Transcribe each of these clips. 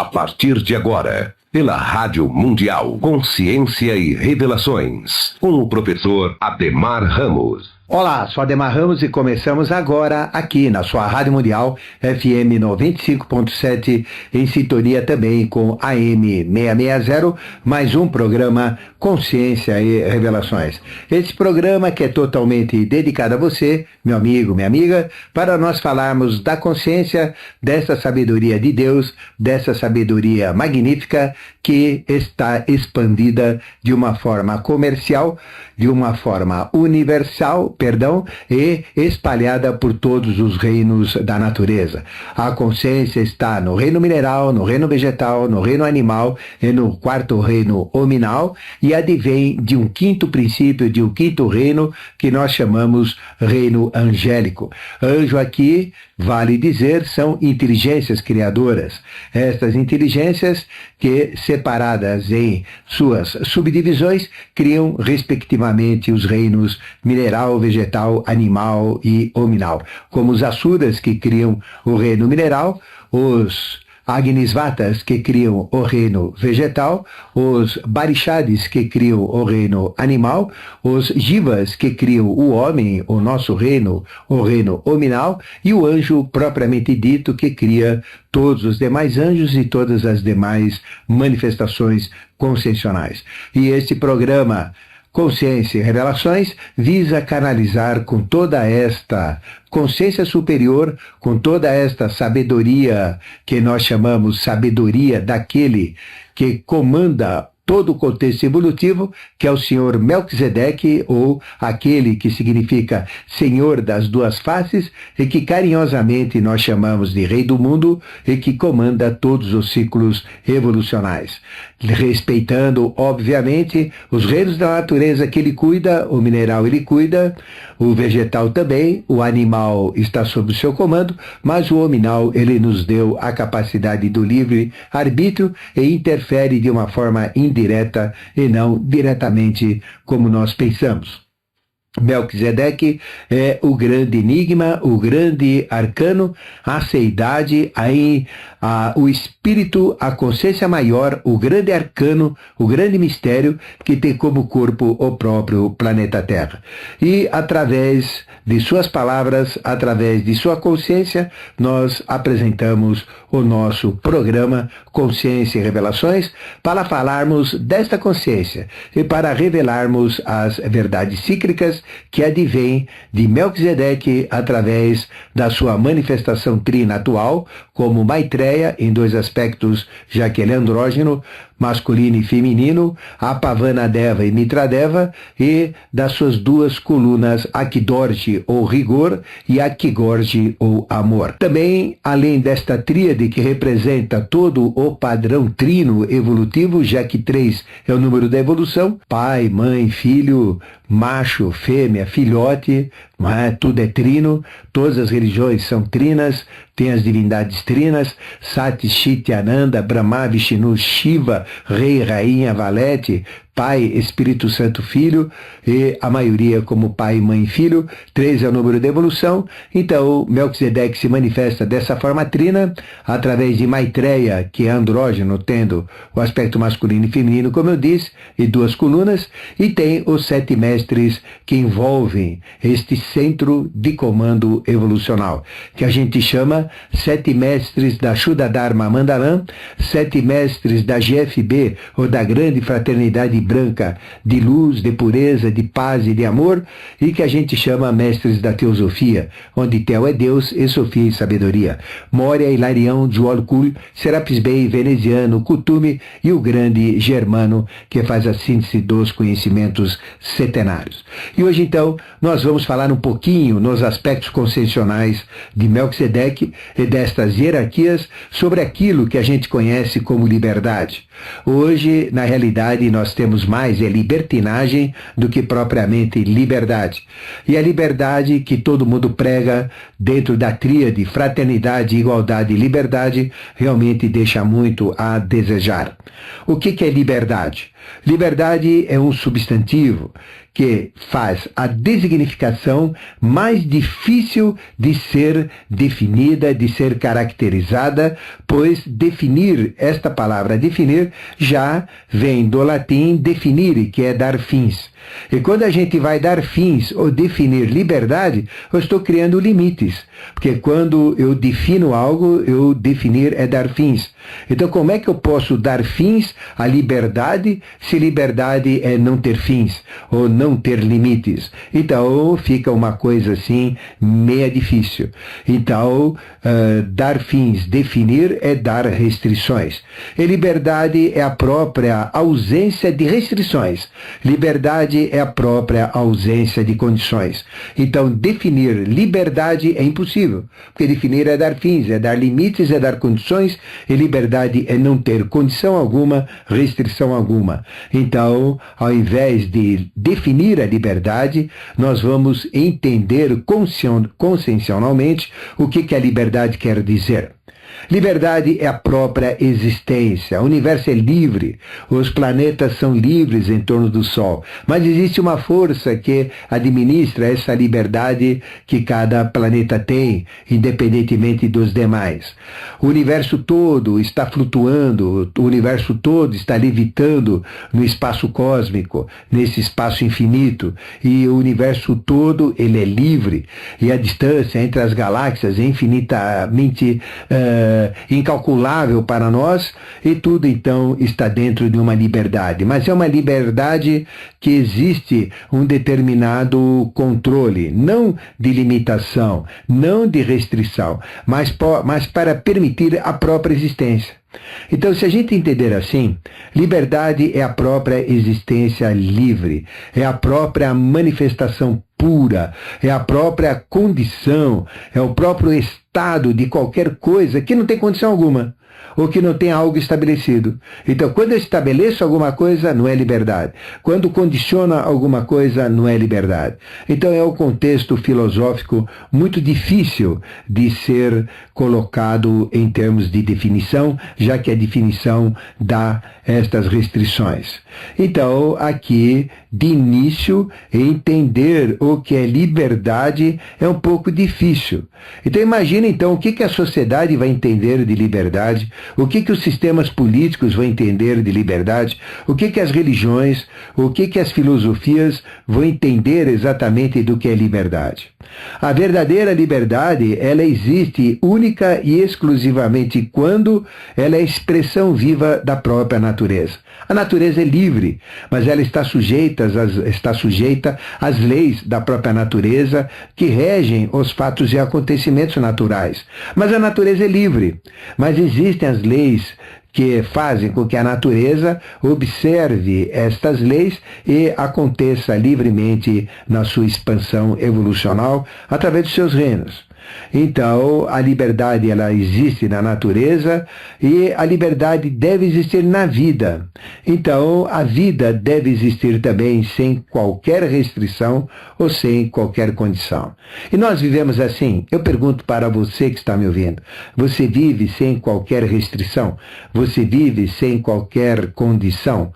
A partir de agora, pela Rádio Mundial Consciência e Revelações, com o professor Ademar Ramos. Olá, sou Ademar Ramos e começamos agora aqui na sua Rádio Mundial FM 95.7, em sintonia também com AM 660, mais um programa Consciência e Revelações. Esse programa que é totalmente dedicado a você, meu amigo, minha amiga, para nós falarmos da consciência, dessa sabedoria de Deus, dessa sabedoria magnífica que está expandida de uma forma comercial, de uma forma universal, e espalhada por todos os reinos da natureza. A consciência está no reino mineral, no reino vegetal, no reino animal e no quarto reino hominal, e advém de um quinto princípio, de um quinto reino, que nós chamamos reino angélico. Anjo aqui, vale dizer, são inteligências criadoras. Estas inteligências que, separadas em suas subdivisões, criam respectivamente os reinos mineral, vegetal, animal e hominal. Como os Asuras, que criam o reino mineral, os Agnisvatas, que criam o reino vegetal, os Barishadis, que criam o reino animal, os Jivas, que criam o homem, o nosso reino, o reino hominal, e o anjo propriamente dito, que cria todos os demais anjos e todas as demais manifestações conscienciais. E este programa Consciência e Revelações visa canalizar com toda esta consciência superior, com toda esta sabedoria que nós chamamos sabedoria daquele que comanda todo o contexto evolutivo, que é o Senhor Melquisedeque, ou aquele que significa Senhor das duas faces, e que carinhosamente nós chamamos de Rei do Mundo, e que comanda todos os ciclos evolucionais. Respeitando, obviamente, os reinos da natureza que ele cuida, o mineral ele cuida, o vegetal também, o animal está sob o seu comando, mas o hominal ele nos deu a capacidade do livre arbítrio e interfere de uma forma indireta e não diretamente como nós pensamos. Melquisedeque é o grande enigma, o grande arcano, a seidade, o espírito, a consciência maior, o grande arcano, o grande mistério que tem como corpo o próprio planeta Terra. E através de suas palavras, através de sua consciência, nós apresentamos o nosso programa Consciência e Revelações para falarmos desta consciência e para revelarmos as verdades cíclicas que advém de Melquisedeque através da sua manifestação trina atual, como Maitreya, em dois aspectos, já que ele é andrógeno, masculino e feminino, Apavanadeva e Mitradeva, e das suas duas colunas, Akidorji, ou rigor, e Akigorji, ou amor. Também, além desta tríade que representa todo o padrão trino evolutivo, já que 3 é o número da evolução, pai, mãe, filho, macho, fêmea, filhote, tudo é trino, todas as religiões são trinas, tem as divindades trinas, Sati, Shiti, Ananda, Brahma, Vishnu, Shiva, Rei, Rainha, Valete, Pai, Espírito Santo, Filho, e a maioria como Pai, Mãe e Filho. 3 é o número da evolução. Então, Melquisedeque se manifesta dessa forma trina, através de Maitreya, que é andrógeno, tendo o aspecto masculino e feminino, como eu disse, e 2 colunas, e tem os 7 mestres que envolvem este centro de comando evolucional, que a gente chama 7 mestres da Shuddha Dharma Mandalam, 7 mestres da GFB, ou da Grande Fraternidade Branca, de luz, de pureza, de paz e de amor, e que a gente chama mestres da teosofia, onde Teo é Deus e Sofia e sabedoria. Moria, Hilarião, Djwalkul, Serapis Bey, Veneziano, Kutume e o grande Germano, que faz a síntese dos conhecimentos setenários. E hoje, então, nós vamos falar um pouquinho nos aspectos conscienciais de Melquisedeque e destas hierarquias sobre aquilo que a gente conhece como liberdade. Hoje, na realidade, nós temos mais libertinagem do que propriamente liberdade. E a liberdade que todo mundo prega dentro da tríade fraternidade, igualdade e liberdade realmente deixa muito a desejar. O que é liberdade? Liberdade é um substantivo que faz a designificação mais difícil de ser definida, de ser caracterizada, pois definir, esta palavra definir, já vem do latim definire, que é dar fins. E quando a gente vai dar fins ou definir liberdade, eu estou criando limites. Porque quando eu defino algo, eu definir é dar fins. Então como é que eu posso dar fins à liberdade se liberdade é não ter fins ou não ter limites? Então fica uma coisa assim meia difícil. Então dar fins, definir é dar restrições. E liberdade é a própria ausência de restrições. Liberdade é a própria ausência de condições. Então definir liberdade é impossível, porque definir é dar fins, é dar limites, é dar condições, e liberdade é não ter condição alguma, restrição alguma. Então, ao invés de definir a liberdade, nós vamos entender consciencialmente o que a liberdade quer dizer. Liberdade é a própria existência. O universo é livre. Os planetas são livres em torno do Sol. Mas existe uma força que administra essa liberdade que cada planeta tem, independentemente dos demais. O universo todo está flutuando, o universo todo está levitando no espaço cósmico, nesse espaço infinito. E o universo todo, ele é livre. E a distância entre as galáxias é infinitamente incalculável para nós, e tudo então está dentro de uma liberdade. Mas é uma liberdade que existe um determinado controle, não de limitação, não de restrição, mas para permitir a própria existência. Então, se a gente entender assim, liberdade é a própria existência livre, é a própria manifestação pura, é a própria condição, é o próprio estado de qualquer coisa que não tem condição alguma, ou que não tem algo estabelecido. Então, quando eu estabeleço alguma coisa, não é liberdade. Quando condiciona alguma coisa, não é liberdade. Então, é um contexto filosófico muito difícil de ser colocado em termos de definição, já que a definição dá estas restrições. Então, aqui, de início, entender o que é liberdade é um pouco difícil. Então, imagina, então, o que a sociedade vai entender de liberdade, o que os sistemas políticos vão entender de liberdade, o que as religiões, o que as filosofias vão entender exatamente do que é liberdade. A verdadeira liberdade, ela existe única e exclusivamente quando ela é a expressão viva da própria natureza. A natureza é livre, mas ela está sujeita às leis da própria natureza que regem os fatos e acontecimentos naturais. Mas a natureza é livre, mas existem as leis que fazem com que a natureza observe estas leis e aconteça livremente na sua expansão evolucional através dos seus reinos. Então, a liberdade, ela existe na natureza e a liberdade deve existir na vida. Então, a vida deve existir também sem qualquer restrição ou sem qualquer condição. E nós vivemos assim. Eu pergunto para você que está me ouvindo, você vive sem qualquer restrição? Você vive sem qualquer condição?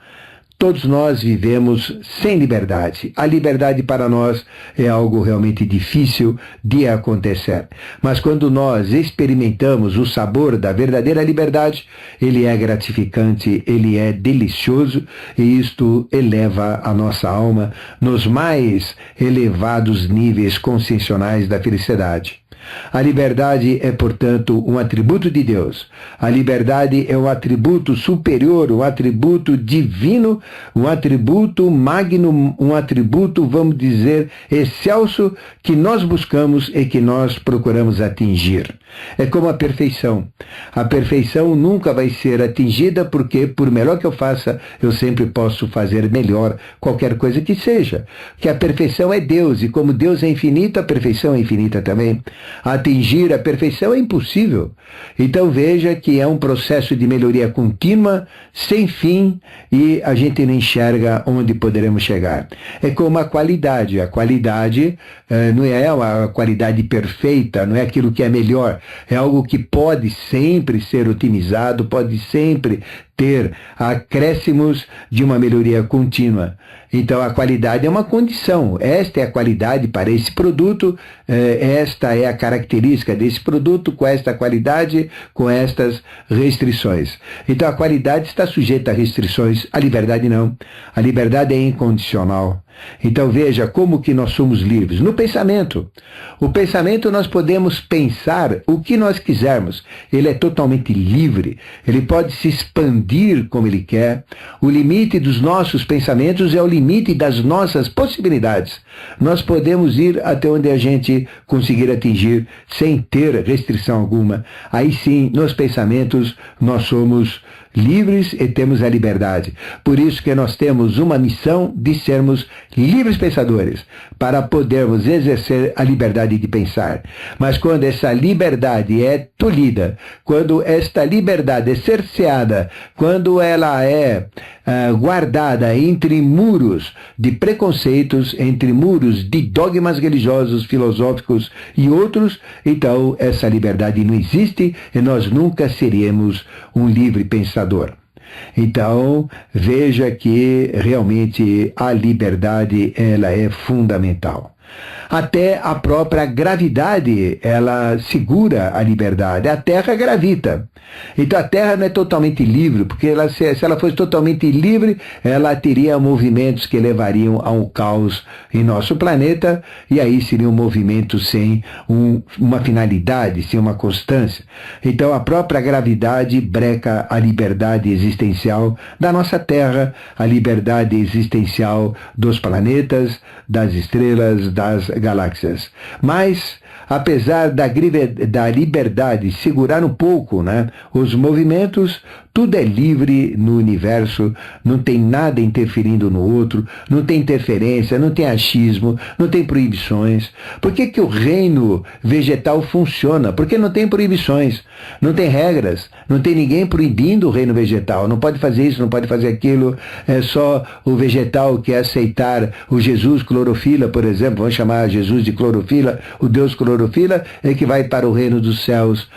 Todos nós vivemos sem liberdade. A liberdade para nós é algo realmente difícil de acontecer. Mas quando nós experimentamos o sabor da verdadeira liberdade, ele é gratificante, ele é delicioso, e isto eleva a nossa alma nos mais elevados níveis conscienciais da felicidade. A liberdade é, portanto, um atributo de Deus. A liberdade é um atributo superior, um atributo divino, um atributo magno, um atributo, vamos dizer, excelso, que nós buscamos e que nós procuramos atingir. É como a perfeição. A perfeição nunca vai ser atingida porque, por melhor que eu faça, eu sempre posso fazer melhor qualquer coisa que seja. Que a perfeição é Deus, e como Deus é infinito, a perfeição é infinita também. Atingir a perfeição é impossível. Então veja que é um processo de melhoria contínua, sem fim, e a gente não enxerga onde poderemos chegar. É como a qualidade. A qualidade não é uma qualidade perfeita, não é aquilo que é melhor. É algo que pode sempre ser otimizado, pode sempre ter acréscimos de uma melhoria contínua. Então a qualidade é uma condição, esta é a qualidade para esse produto, esta é a característica desse produto com esta qualidade, com estas restrições. Então a qualidade está sujeita a restrições, a liberdade não. A liberdade é incondicional. Então veja como que nós somos livres. No pensamento. O pensamento nós podemos pensar o que nós quisermos. Ele é totalmente livre. Ele pode se expandir como ele quer. O limite dos nossos pensamentos é o limite das nossas possibilidades. Nós podemos ir até onde a gente conseguir atingir sem ter restrição alguma. Aí sim, nos pensamentos, nós somos livres e temos a liberdade. Por isso que nós temos uma missão de sermos livres pensadores, para podermos exercer a liberdade de pensar. Mas quando essa liberdade é tolhida, quando esta liberdade é cerceada, quando ela é guardada entre muros de preconceitos, entre muros de dogmas religiosos, filosóficos e outros, então essa liberdade não existe e nós nunca seremos um livre pensador. Então, veja que realmente a liberdade ela é fundamental. Até a própria gravidade, ela segura a liberdade. A Terra gravita. Então a Terra não é totalmente livre, porque se ela fosse totalmente livre, ela teria movimentos que levariam a um caos em nosso planeta, e aí seriam movimentos sem uma finalidade, sem uma constância. Então a própria gravidade breca a liberdade existencial da nossa Terra, a liberdade existencial dos planetas, das estrelas, das galáxias. Mas, apesar da liberdade segurar um pouco, né, os movimentos, tudo é livre no universo, não tem nada interferindo no outro, não tem interferência, não tem achismo, não tem proibições. Por que o reino vegetal funciona? Porque não tem proibições, não tem regras, não tem ninguém proibindo o reino vegetal, não pode fazer isso, não pode fazer aquilo, é só o vegetal que aceitar o Jesus clorofila, por exemplo, vamos chamar Jesus de clorofila, o Deus clorofila, é que vai para o reino dos céus.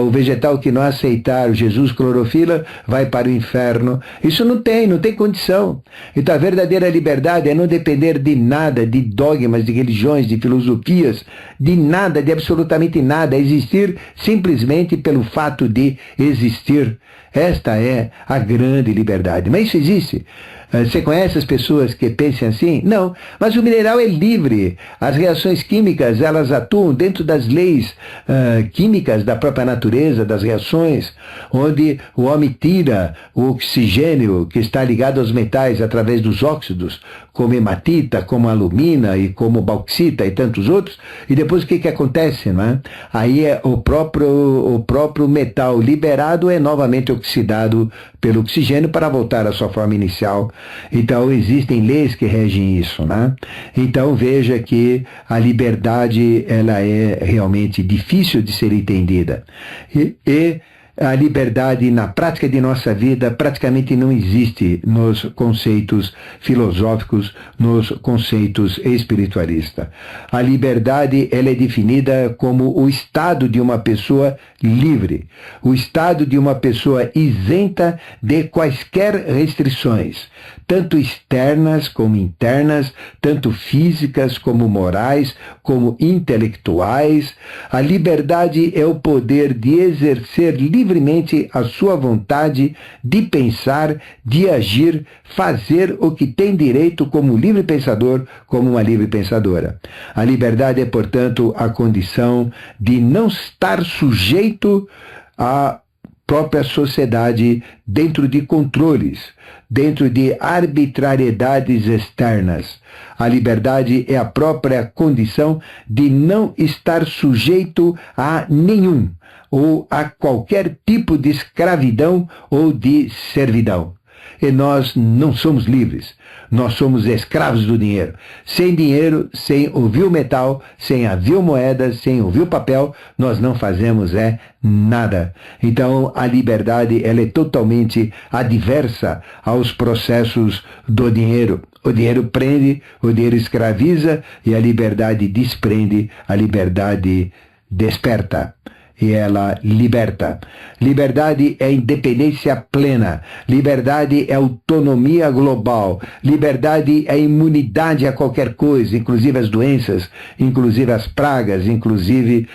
O vegetal que não aceitar o Jesus clorofila vai para o inferno. Isso não tem condição. Então a verdadeira liberdade é não depender de nada, de dogmas, de religiões, de filosofias, de nada, de absolutamente nada, é existir simplesmente pelo fato de existir. Esta é a grande liberdade. Mas isso existe. Você conhece as pessoas que pensam assim? Não, mas o mineral é livre. As reações químicas, elas atuam dentro das leis químicas da própria natureza, das reações, onde o homem tira o oxigênio que está ligado aos metais através dos óxidos, como hematita, como alumina e como bauxita e tantos outros, e depois o que acontece, não é? Aí o próprio metal liberado é novamente oxidado pelo oxigênio para voltar à sua forma inicial. Então existem leis que regem isso, né? Então veja que a liberdade ela é realmente difícil de ser entendida. E a liberdade na prática de nossa vida praticamente não existe nos conceitos filosóficos, nos conceitos espiritualistas. A liberdade ela é definida como o estado de uma pessoa livre, o estado de uma pessoa isenta de quaisquer restrições, tanto externas como internas, tanto físicas como morais, como intelectuais. A liberdade é o poder de exercer livremente a sua vontade de pensar, de agir, fazer o que tem direito como livre pensador, como uma livre pensadora. A liberdade é, portanto, a condição de não estar sujeito à própria sociedade dentro de controles, dentro de arbitrariedades externas. A liberdade é a própria condição de não estar sujeito a nenhum ou a qualquer tipo de escravidão ou de servidão. E nós não somos livres. Nós somos escravos do dinheiro. Sem dinheiro, sem o vil metal, sem a vil moeda, sem o vil papel, nós não fazemos nada. Então, a liberdade ela é totalmente adversa aos processos do dinheiro. O dinheiro prende, o dinheiro escraviza e a liberdade desprende, a liberdade desperta. e ela liberta. Liberdade é independência plena. Liberdade é autonomia global. Liberdade é imunidade a qualquer coisa, inclusive as doenças, inclusive as pragas, inclusive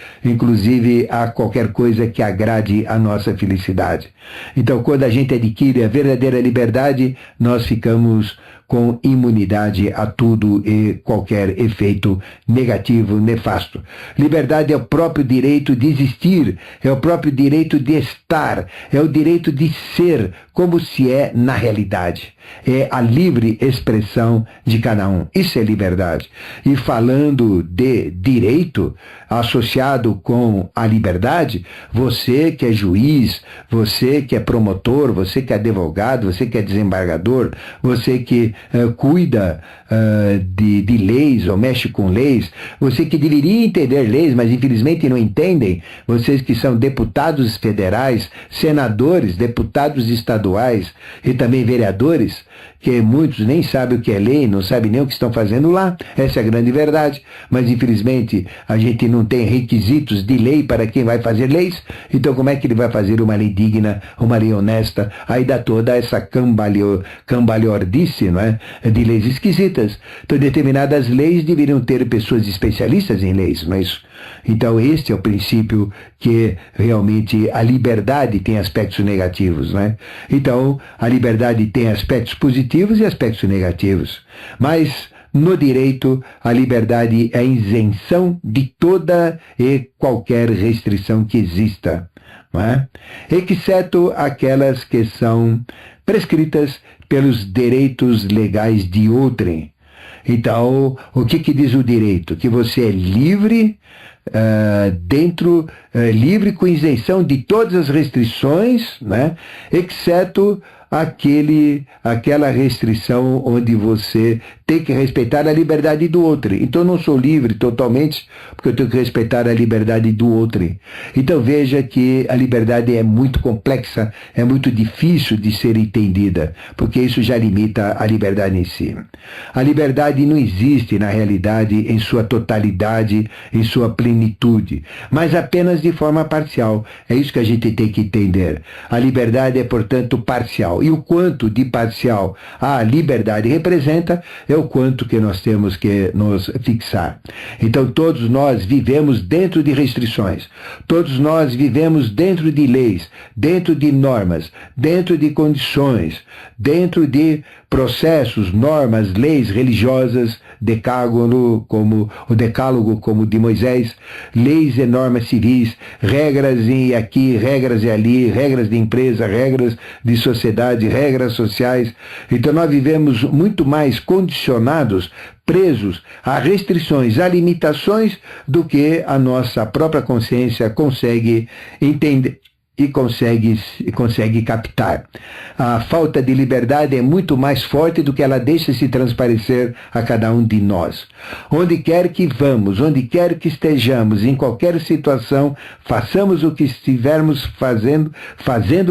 a qualquer coisa que agrade a nossa felicidade. Então, quando a gente adquire a verdadeira liberdade, nós ficamos com imunidade a tudo e qualquer efeito negativo, nefasto. Liberdade é o próprio direito de existir, é o próprio direito de estar, é o direito de ser como se é na realidade. É a livre expressão de cada um. Isso é liberdade. E falando de direito, associado com a liberdade, você que é juiz, você que é promotor, você que é advogado, você que é desembargador, você que cuida de leis ou mexe com leis, você que deveria entender leis, mas infelizmente não entendem, vocês que são deputados federais, senadores, deputados estaduais e também vereadores, que muitos nem sabem o que é lei, não sabem nem o que estão fazendo lá, essa é a grande verdade, mas infelizmente a gente não tem requisitos de lei para quem vai fazer leis, então como é que ele vai fazer uma lei digna, uma lei honesta? Aí dá toda essa cambalhordice, não é? De leis esquisitas. Então determinadas leis deveriam ter pessoas especialistas em leis, não é isso? Então este é o princípio que realmente a liberdade tem aspectos negativos, né? Então a liberdade tem aspectos positivos e aspectos negativos, mas no direito a liberdade é a isenção de toda e qualquer restrição que exista, não é? Exceto aquelas que são prescritas pelos direitos legais de outrem. Então, o que diz o direito? Que você é livre, livre com isenção de todas as restrições, né? Exceto aquela restrição onde você tem que respeitar a liberdade do outro. Então eu não sou livre totalmente, porque eu tenho que respeitar a liberdade do outro. Então veja que a liberdade é muito complexa, é muito difícil de ser entendida, porque isso já limita a liberdade em si. A liberdade não existe na realidade em sua totalidade, em sua plenitude, mas apenas de forma parcial. É isso que a gente tem que entender. A liberdade é, portanto, parcial. E o quanto de parcial a liberdade representa é o quanto que nós temos que nos fixar. Então todos nós vivemos dentro de restrições, todos nós vivemos dentro de leis, dentro de normas, dentro de condições, dentro de processos, normas, leis religiosas, decálogo como o de Moisés, leis e normas civis, regras e aqui, regras e ali, regras de empresa, regras de sociedade, regras sociais. Então nós vivemos muito mais condicionados, presos a restrições, a limitações, do que a nossa própria consciência consegue entender e consegue captar. A falta de liberdade é muito mais forte do que ela deixa se transparecer a cada um de nós. Onde quer que vamos, onde quer que estejamos, em qualquer situação, façamos o que estivermos fazendo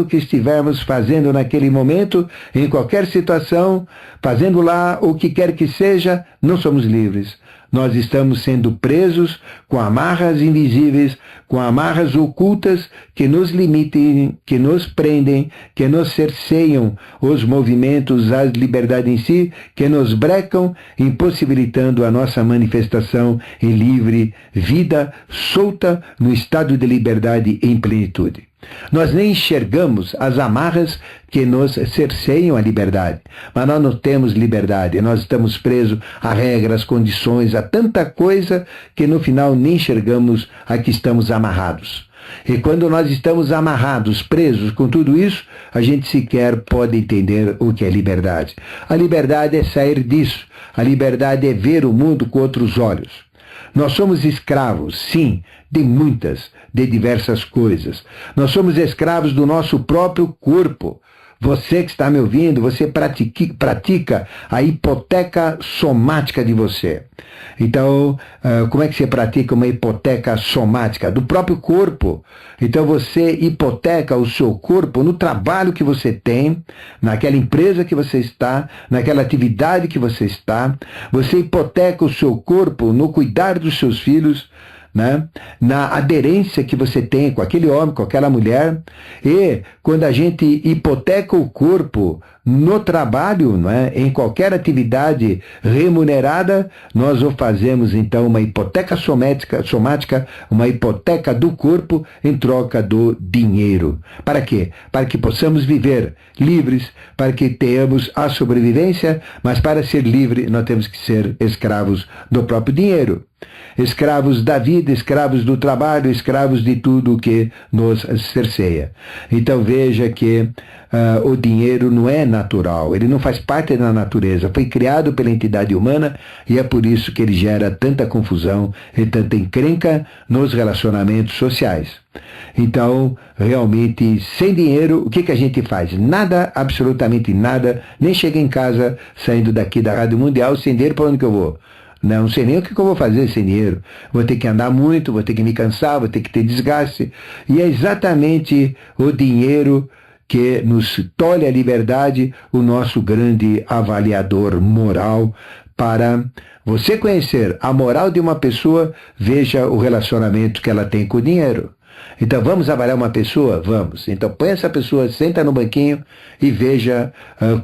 o que estivermos fazendo naquele momento, em qualquer situação, fazendo lá o que quer que seja, não somos livres. Nós estamos sendo presos com amarras invisíveis, com amarras ocultas que nos limitem, que nos prendem, que nos cerceiam os movimentos, a liberdade em si, que nos brecam, impossibilitando a nossa manifestação em livre vida, solta, no estado de liberdade em plenitude. Nós nem enxergamos as amarras que nos cerceiam a liberdade, mas nós não temos liberdade, nós estamos presos a regras, condições, a tanta coisa que no final nem enxergamos a que estamos amarrados. E quando nós estamos amarrados, presos com tudo isso, a gente sequer pode entender o que é liberdade. A liberdade é sair disso, a liberdade é ver o mundo com outros olhos. Nós somos escravos, sim, de diversas coisas. Nós somos escravos do nosso próprio corpo. Você que está me ouvindo, você pratica a hipoteca somática de você. Então, como é que você pratica uma hipoteca somática? Do próprio corpo. Então você hipoteca o seu corpo no trabalho que você tem, naquela empresa que você está, naquela atividade que você está. Você hipoteca o seu corpo no cuidar dos seus filhos, né, na aderência que você tem com aquele homem, com aquela mulher, e quando a gente hipoteca o corpo no trabalho, não é, em qualquer atividade remunerada, nós o fazemos então uma hipoteca somática, uma hipoteca do corpo em troca do dinheiro. Para quê? Para que possamos viver livres, para que tenhamos a sobrevivência, mas para ser livre nós temos que ser escravos do próprio dinheiro. Escravos da vida, escravos do trabalho, escravos de tudo que nos cerceia. Então veja que o dinheiro não é natural, ele não faz parte da natureza, foi criado pela entidade humana e é por isso que ele gera tanta confusão e tanta encrenca nos relacionamentos sociais. Então, realmente, sem dinheiro, o que a gente faz? Nada, absolutamente nada, nem chega em casa saindo daqui da Rádio Mundial sem dinheiro. Para onde que eu vou? Não sei nem o que eu vou fazer sem dinheiro. Vou ter que andar muito, vou ter que me cansar, vou ter que ter desgaste. E é exatamente o dinheiro que nos tolhe a liberdade, o nosso grande avaliador moral. Para você conhecer a moral de uma pessoa, veja o relacionamento que ela tem com o dinheiro. Então, vamos avaliar uma pessoa? Vamos. Então, põe essa pessoa, senta no banquinho e veja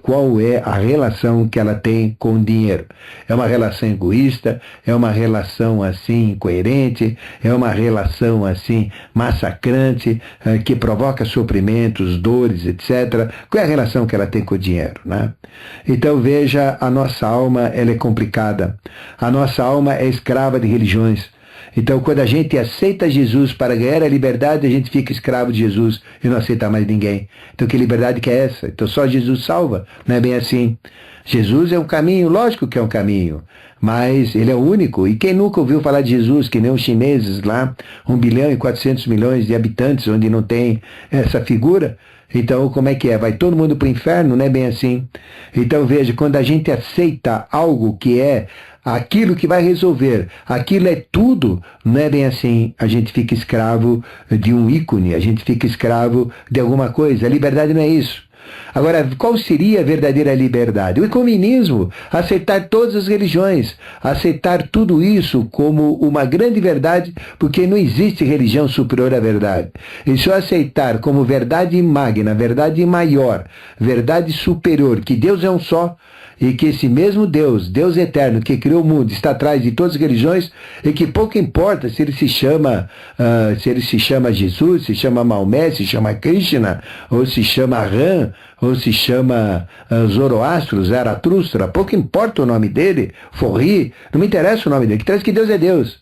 qual é a relação que ela tem com o dinheiro. É uma relação egoísta? É uma relação, assim, incoerente? É uma relação, assim, massacrante, que provoca sofrimentos, dores, etc. Qual é a relação que ela tem com o dinheiro, né? Então, veja, a nossa alma, ela é complicada. A nossa alma é escrava de religiões. Então, quando a gente aceita Jesus para ganhar a liberdade, a gente fica escravo de Jesus e não aceita mais ninguém. Então, que liberdade que é essa? Então, só Jesus salva. Não é bem assim. Jesus é um caminho, lógico que é um caminho, mas ele é o único. E quem nunca ouviu falar de Jesus, que nem os chineses lá, 1,4 bilhão de habitantes, onde não tem essa figura? Então, como é que é? Vai todo mundo para o inferno? Não é bem assim. Então, veja, quando a gente aceita algo que é aquilo que vai resolver, aquilo é tudo, não é bem assim. A gente fica escravo de um ícone, a gente fica escravo de alguma coisa. A liberdade não é isso. Agora, qual seria a verdadeira liberdade? O ecumenismo, aceitar todas as religiões, aceitar tudo isso como uma grande verdade, porque não existe religião superior à verdade. E só aceitar como verdade magna, verdade maior, verdade superior, que Deus é um só, e que esse mesmo Deus, Deus eterno, que criou o mundo, está atrás de todas as religiões, e que pouco importa se ele se chama Jesus, se chama Maomé, se chama Krishna, ou se chama Ram, ou se chama Zoroastro, Zaratustra, pouco importa o nome dele, Forri, não me interessa o nome dele, que traz que Deus é Deus.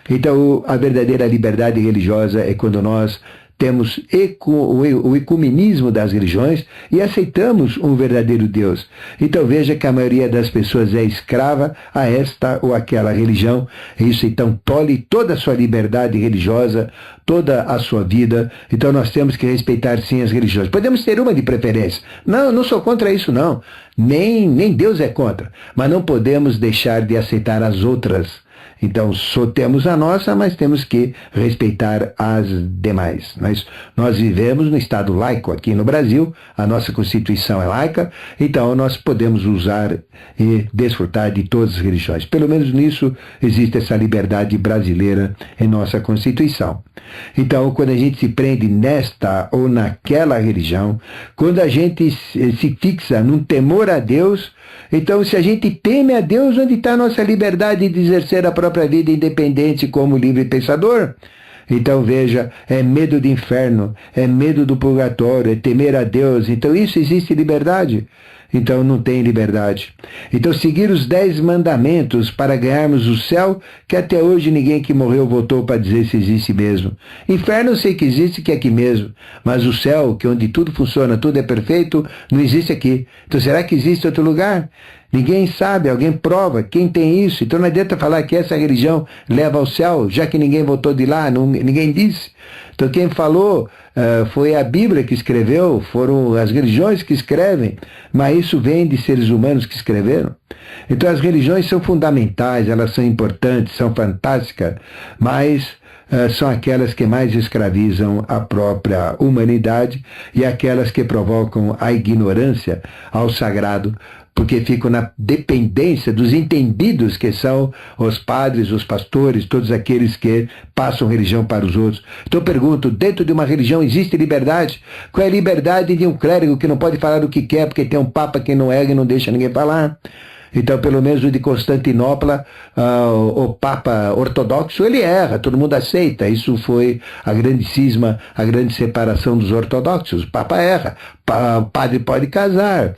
Então, a verdadeira liberdade religiosa é quando nós temos o ecumenismo das religiões e aceitamos um verdadeiro Deus. Então veja que a maioria das pessoas é escrava a esta ou aquela religião. Isso então tolhe toda a sua liberdade religiosa, toda a sua vida. Então nós temos que respeitar sim as religiões. Podemos ter uma de preferência. Não sou contra isso não. Nem Deus é contra. Mas não podemos deixar de aceitar as outras. Então, só temos a nossa, mas temos que respeitar as demais. Nós vivemos no Estado laico aqui no Brasil, a nossa Constituição é laica, então nós podemos usar e desfrutar de todas as religiões. Pelo menos nisso existe essa liberdade brasileira em nossa Constituição. Então, quando a gente se prende nesta ou naquela religião, quando a gente se fixa num temor a Deus, então, se a gente teme a Deus, onde está a nossa liberdade de exercer a própria vida independente como livre pensador? Então, veja, é medo do inferno, é medo do purgatório, é temer a Deus. Então, isso existe liberdade? Então, não tem liberdade. Então, seguir os 10 mandamentos para ganharmos o céu, que até hoje ninguém que morreu voltou para dizer se existe mesmo. Inferno eu sei que existe, que é aqui mesmo. Mas o céu, que é onde tudo funciona, tudo é perfeito, não existe aqui. Então, será que existe outro lugar? Ninguém sabe, alguém prova, quem tem isso? Então não adianta falar que essa religião leva ao céu, já que ninguém voltou de lá, ninguém disse. Então quem falou foi a Bíblia que escreveu, foram as religiões que escrevem, mas isso vem de seres humanos que escreveram. Então as religiões são fundamentais, elas são importantes, são fantásticas, mas são aquelas que mais escravizam a própria humanidade e aquelas que provocam a ignorância ao sagrado, porque ficam na dependência dos entendidos que são os padres, os pastores, todos aqueles que passam religião para os outros. Então eu pergunto, dentro de uma religião existe liberdade? Qual é a liberdade de um clérigo que não pode falar o que quer porque tem um papa que não ergue e não deixa ninguém falar? Então, pelo menos o de Constantinopla, o Papa ortodoxo, ele erra, todo mundo aceita. Isso foi a grande cisma, a grande separação dos ortodoxos. O Papa erra, o padre pode casar,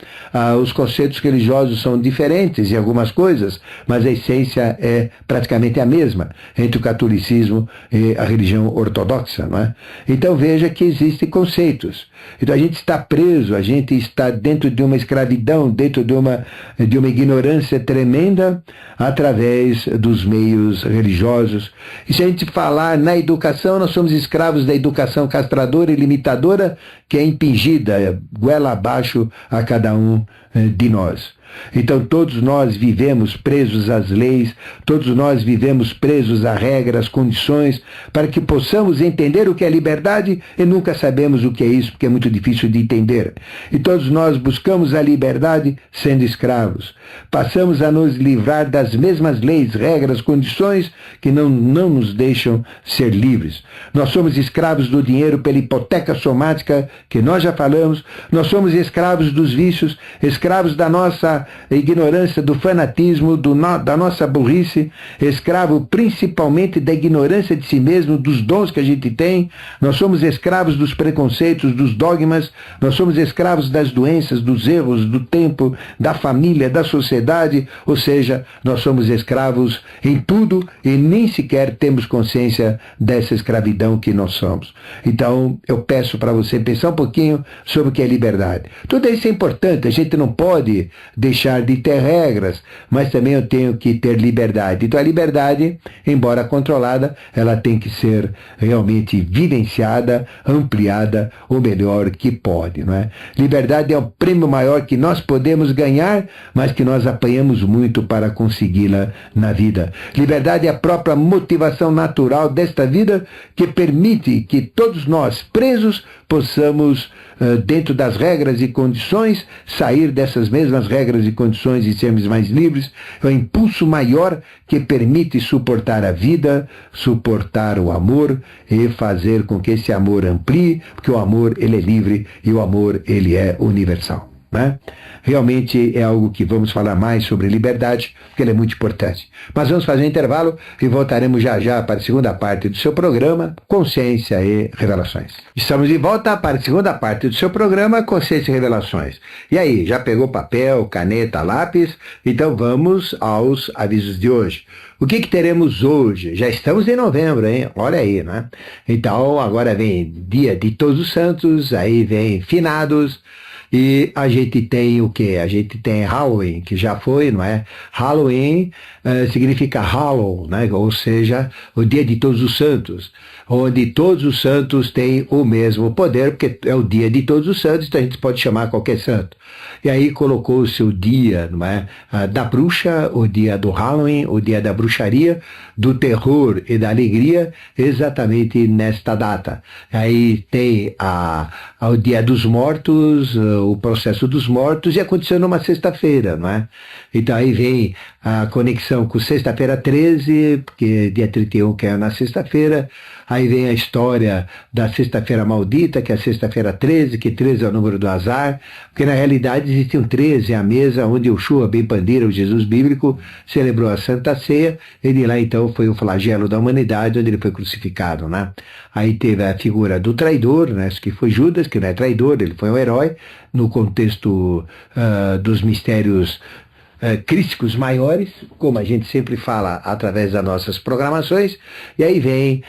os conceitos religiosos são diferentes em algumas coisas, mas a essência é praticamente a mesma entre o catolicismo e a religião ortodoxa, não é? Então veja que existem conceitos. Então a gente está preso, a gente está dentro de uma escravidão, dentro de uma ignorância tremenda através dos meios religiosos. E se a gente falar na educação, nós somos escravos da educação castradora e limitadora que é impingida goela abaixo a cada um de nós. Então todos nós vivemos presos às leis, todos nós vivemos presos a regras, condições, para que possamos entender o que é liberdade e nunca sabemos o que é isso, porque é muito difícil de entender. E todos nós buscamos a liberdade sendo escravos. Passamos a nos livrar das mesmas leis, regras, condições que não nos deixam ser livres. Nós somos escravos do dinheiro pela hipoteca somática, que nós já falamos, nós somos escravos dos vícios, escravos da nossa ignorância, do fanatismo, da nossa burrice, escravo principalmente da ignorância de si mesmo, dos dons que a gente tem. Nós somos escravos dos preconceitos, dos dogmas, nós somos escravos das doenças, dos erros, do tempo, da família, da sociedade, ou seja, nós somos escravos em tudo e nem sequer temos consciência dessa escravidão que nós somos. Então, eu peço para você pensar um pouquinho sobre o que é liberdade. Tudo isso é importante, a gente não pode deixar de ter regras, mas também eu tenho que ter liberdade. Então a liberdade, embora controlada, ela tem que ser realmente vivenciada, ampliada, o melhor que pode, não é? Liberdade é o prêmio maior que nós podemos ganhar, mas que nós apanhamos muito para consegui-la na vida. Liberdade é a própria motivação natural desta vida que permite que todos nós, presos, possamos, dentro das regras e condições, sair dessas mesmas regras e condições e sermos mais livres. É o impulso maior que permite suportar a vida, suportar o amor e fazer com que esse amor amplie, porque o amor ele é livre e o amor ele é universal. Né? Realmente é algo que vamos falar mais sobre liberdade, porque ele é muito importante. Mas vamos fazer um intervalo e voltaremos já já para a segunda parte do seu programa, Consciência e Revelações. Estamos de volta para a segunda parte do seu programa, Consciência e Revelações. E aí, já pegou papel, caneta, lápis? Então vamos aos avisos de hoje. O que teremos hoje? Já estamos em novembro, hein? Olha aí, né? Então agora vem Dia de Todos os Santos, aí vem Finados. E a gente tem o quê? A gente tem Halloween, que já foi, não é? Halloween significa Hallow, né? Ou seja, o Dia de Todos os Santos, onde todos os santos têm o mesmo poder, porque é o Dia de Todos os Santos, então a gente pode chamar qualquer santo. E aí colocou-se o dia, não é? Da bruxa, o dia do Halloween, o dia da bruxaria, do terror e da alegria, exatamente nesta data. Aí tem o Dia dos Mortos, o processo dos mortos, e aconteceu numa sexta-feira, não é? Então aí vem a conexão com sexta-feira 13, porque dia 31 que é na sexta-feira. Aí vem a história da sexta-feira maldita, que é a sexta-feira 13, que 13 é o número do azar, porque na realidade existiam 13 à mesa, onde o Shua Ben Pandira, o Jesus bíblico, celebrou a Santa Ceia, e de lá então foi o flagelo da humanidade, onde ele foi crucificado, né? Aí teve a figura do traidor, né, que foi Judas, que não é traidor, ele foi um herói, no contexto dos mistérios crísticos maiores, como a gente sempre fala através das nossas programações, e aí vem,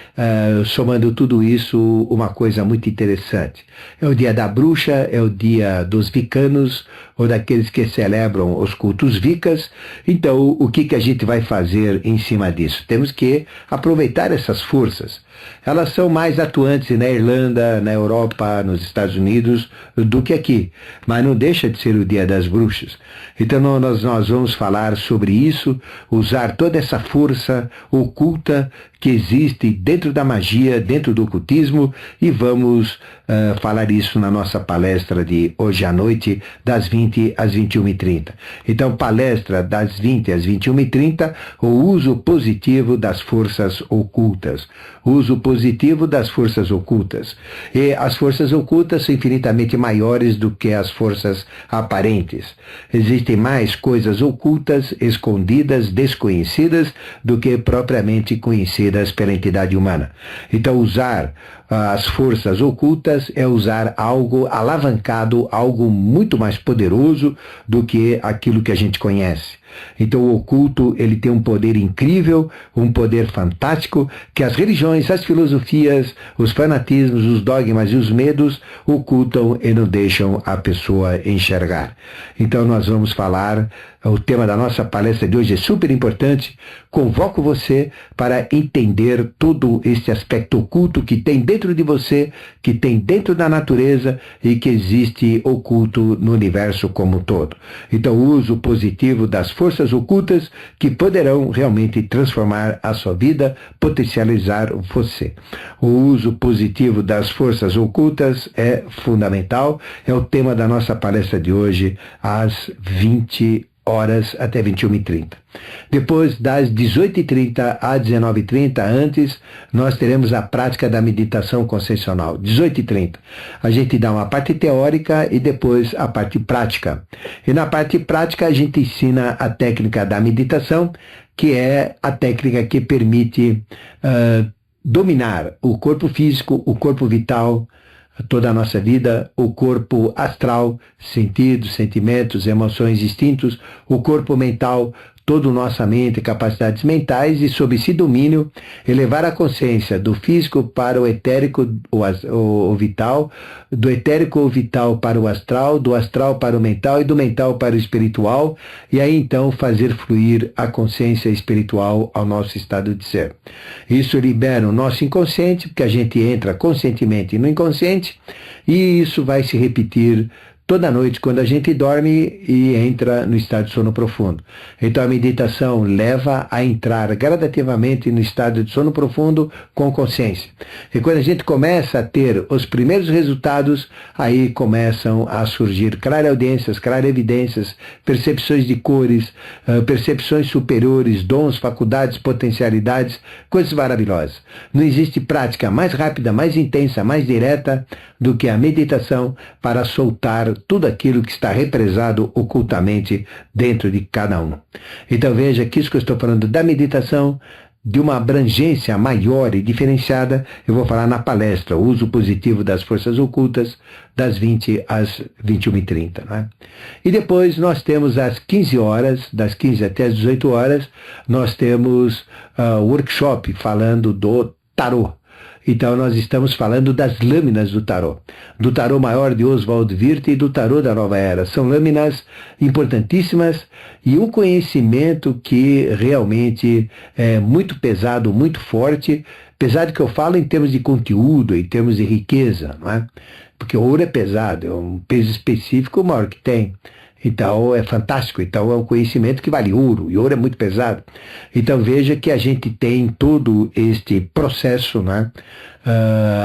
somando tudo isso, uma coisa muito interessante. É o dia da bruxa, é o dia dos vicanos, ou daqueles que celebram os cultos vicas. Então, o que a gente vai fazer em cima disso? Temos que aproveitar essas forças. Elas são mais atuantes na Irlanda, na Europa, nos Estados Unidos, do que aqui. Mas não deixa de ser o Dia das Bruxas. Então nós vamos falar sobre isso, usar toda essa força oculta que existe dentro da magia, dentro do ocultismo, e vamos falar isso na nossa palestra de hoje à noite, das 20 às 21h30. Então, palestra das 20 às 21h30, o uso positivo das forças ocultas. Uso positivo das forças ocultas. E as forças ocultas são infinitamente maiores do que as forças aparentes. Existem mais coisas ocultas, escondidas, desconhecidas, do que propriamente conhecidas pela entidade humana. Então, usar as forças ocultas é usar algo alavancado, algo muito mais poderoso do que aquilo que a gente conhece. Então o oculto, ele tem um poder incrível, um poder fantástico, que as religiões, as filosofias, os fanatismos, os dogmas e os medos ocultam e não deixam a pessoa enxergar. Então nós vamos falar, o tema da nossa palestra de hoje é super importante. Convoco você para entender todo esse aspecto oculto que tem dentro de você, que tem dentro da natureza e que existe oculto no universo como um todo. Então o uso positivo das forças ocultas que poderão realmente transformar a sua vida, potencializar você. O uso positivo das forças ocultas é fundamental, é o tema da nossa palestra de hoje, às 20 horas até 21h30. Depois, das 18h30 às 19h30, antes, nós teremos a prática da meditação consciencial. 18h30. A gente dá uma parte teórica e depois a parte prática. E na parte prática a gente ensina a técnica da meditação, que é a técnica que permite dominar o corpo físico, o corpo vital, toda a nossa vida, o corpo astral, sentidos, sentimentos, emoções, instintos, o corpo mental, toda a nossa mente, capacidades mentais, e sob esse domínio, elevar a consciência do físico para o etérico, o vital, do etérico ou vital para o astral, do astral para o mental e do mental para o espiritual, e aí então fazer fluir a consciência espiritual ao nosso estado de ser. Isso libera o nosso inconsciente, porque a gente entra conscientemente no inconsciente, e isso vai se repetir toda noite quando a gente dorme e entra no estado de sono profundo. Então a meditação leva a entrar gradativamente no estado de sono profundo com consciência. E quando a gente começa a ter os primeiros resultados, aí começam a surgir clareaudiências, clarevidências, percepções de cores, percepções superiores, dons, faculdades, potencialidades, coisas maravilhosas. Não existe prática mais rápida, mais intensa, mais direta do que a meditação para soltar tudo aquilo que está represado ocultamente dentro de cada um. Então veja que isso que eu estou falando da meditação, de uma abrangência maior e diferenciada, eu vou falar na palestra, o uso positivo das forças ocultas, das 20 às 21h30. Né? E depois nós temos às 15 horas, das 15 até as 18 horas, nós temos workshop falando do tarô. Então nós estamos falando das lâminas do tarô maior de Oswald Wirth e do tarô da Nova Era. São lâminas importantíssimas e um conhecimento que realmente é muito pesado, muito forte, pesado que eu falo em termos de conteúdo, em termos de riqueza, não é? Porque o ouro é pesado, é um peso específico maior que tem. Então é fantástico, então é um conhecimento que vale ouro, e ouro é muito pesado. Então veja que a gente tem todo este processo, né,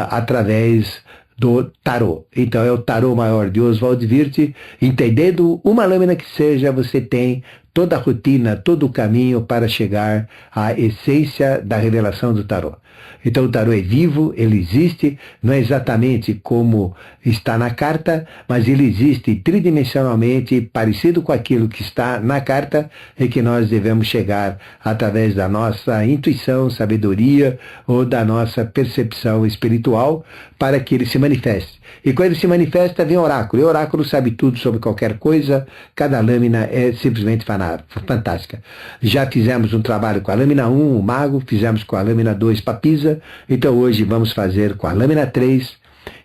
através do tarô. Então é o tarô maior de Oswald Wirth. Entendendo uma lâmina que seja, você tem toda a rotina, todo o caminho para chegar à essência da revelação do tarô. Então o tarô é vivo, ele existe, não é exatamente como está na carta, mas ele existe tridimensionalmente, parecido com aquilo que está na carta, e que nós devemos chegar através da nossa intuição, sabedoria, ou da nossa percepção espiritual, para que ele se manifeste. E quando ele se manifesta, vem o oráculo. E o oráculo sabe tudo sobre qualquer coisa, cada lâmina é simplesmente fantástica. Já fizemos um trabalho com a lâmina 1, o mago, fizemos com a lâmina 2, papisa, então hoje vamos fazer com a lâmina 3,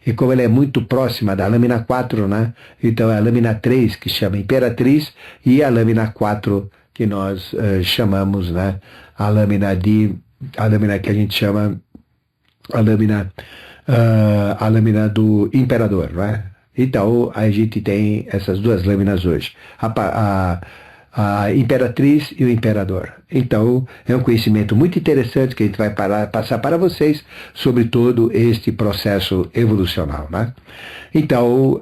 e como ela é muito próxima da lâmina 4, né? Então é a lâmina 3 que chama Imperatriz, e a lâmina 4 que nós chamamos, né? A lâmina que a gente chama a lâmina do Imperador, né? Então a gente tem essas duas lâminas hoje, a Imperatriz e o Imperador. Então, é um conhecimento muito interessante que a gente vai passar para vocês sobre todo este processo evolucional, né? Então,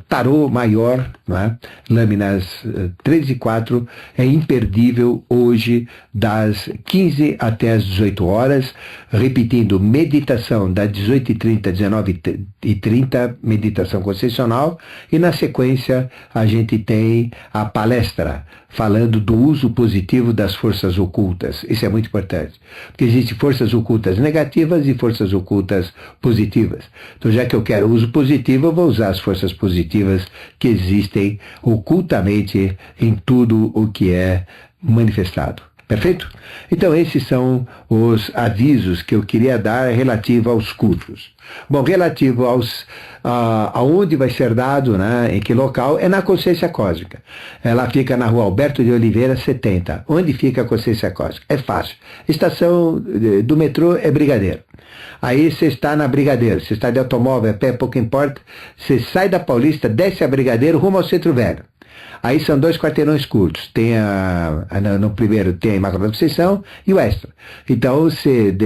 tarô maior, né? Lâminas 3 e 4, é imperdível hoje das 15 até as 18 horas, repetindo, meditação das 18h30 às 19h30, meditação consciencial, e na sequência a gente tem a palestra falando do uso positivo das forças ocultas. Isso é muito importante, porque existem forças ocultas negativas e forças ocultas positivas. Então, já que eu quero uso positivo, eu vou usar as forças positivas que existem ocultamente em tudo o que é manifestado. Perfeito? Então, esses são os avisos que eu queria dar relativo aos cursos. Bom, relativo aonde vai ser dado, né, em que local, é na Consciência Cósmica. Ela fica na rua Alberto de Oliveira, 70. Onde fica a Consciência Cósmica? É fácil. Estação do metrô é Brigadeiro. Aí você está na Brigadeiro, você está de automóvel, a pé, pouco importa. Você sai da Paulista, desce a Brigadeiro, rumo ao Centro Velho. Aí são 2 quarteirões curtos. Tem no primeiro tem a Imaculada Conceição e o Extra. Então, você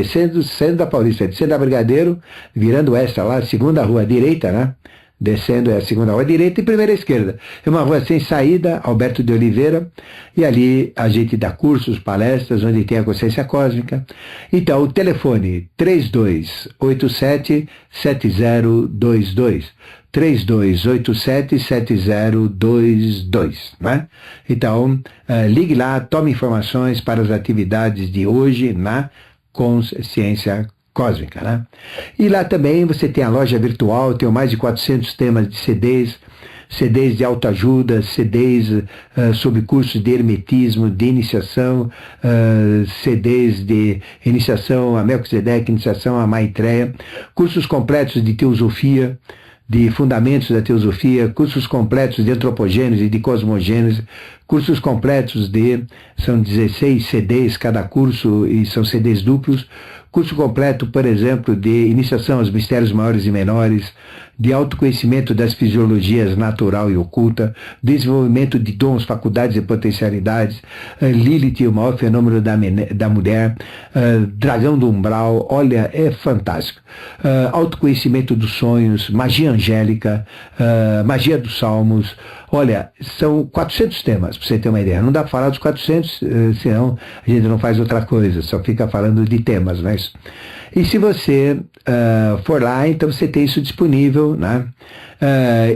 saindo da Paulista, descendo da Brigadeiro, virando o Extra lá, segunda rua à direita, né? Descendo é a segunda rua à direita e primeira à esquerda. É uma rua sem saída, Alberto de Oliveira, e ali a gente dá cursos, palestras, onde tem a Consciência Cósmica. Então, o telefone 3287-7022. 3287-7022, né? Então, ligue lá, tome informações para as atividades de hoje na Consciência Cósmica, né? E lá também você tem a loja virtual, tem mais de 400 temas de CDs de autoajuda, CDs sobre cursos de hermetismo, de iniciação, CDs de iniciação a Melquisedeque, iniciação a Maitreya, cursos completos de teosofia, de fundamentos da teosofia, cursos completos de antropogênese e de cosmogênese, cursos completos são 16 CDs cada curso e são CDs duplos, curso completo, por exemplo, de iniciação aos mistérios maiores e menores, de autoconhecimento das fisiologias natural e oculta, desenvolvimento de dons, faculdades e potencialidades, Lilith, o maior fenômeno da mulher, dragão do umbral, olha, é fantástico. Autoconhecimento dos sonhos, magia angélica, magia dos salmos, olha, são 400 temas, para você ter uma ideia. Não dá para falar dos 400, senão a gente não faz outra coisa, só fica falando de temas, né? E se você for lá, então você tem isso disponível, né?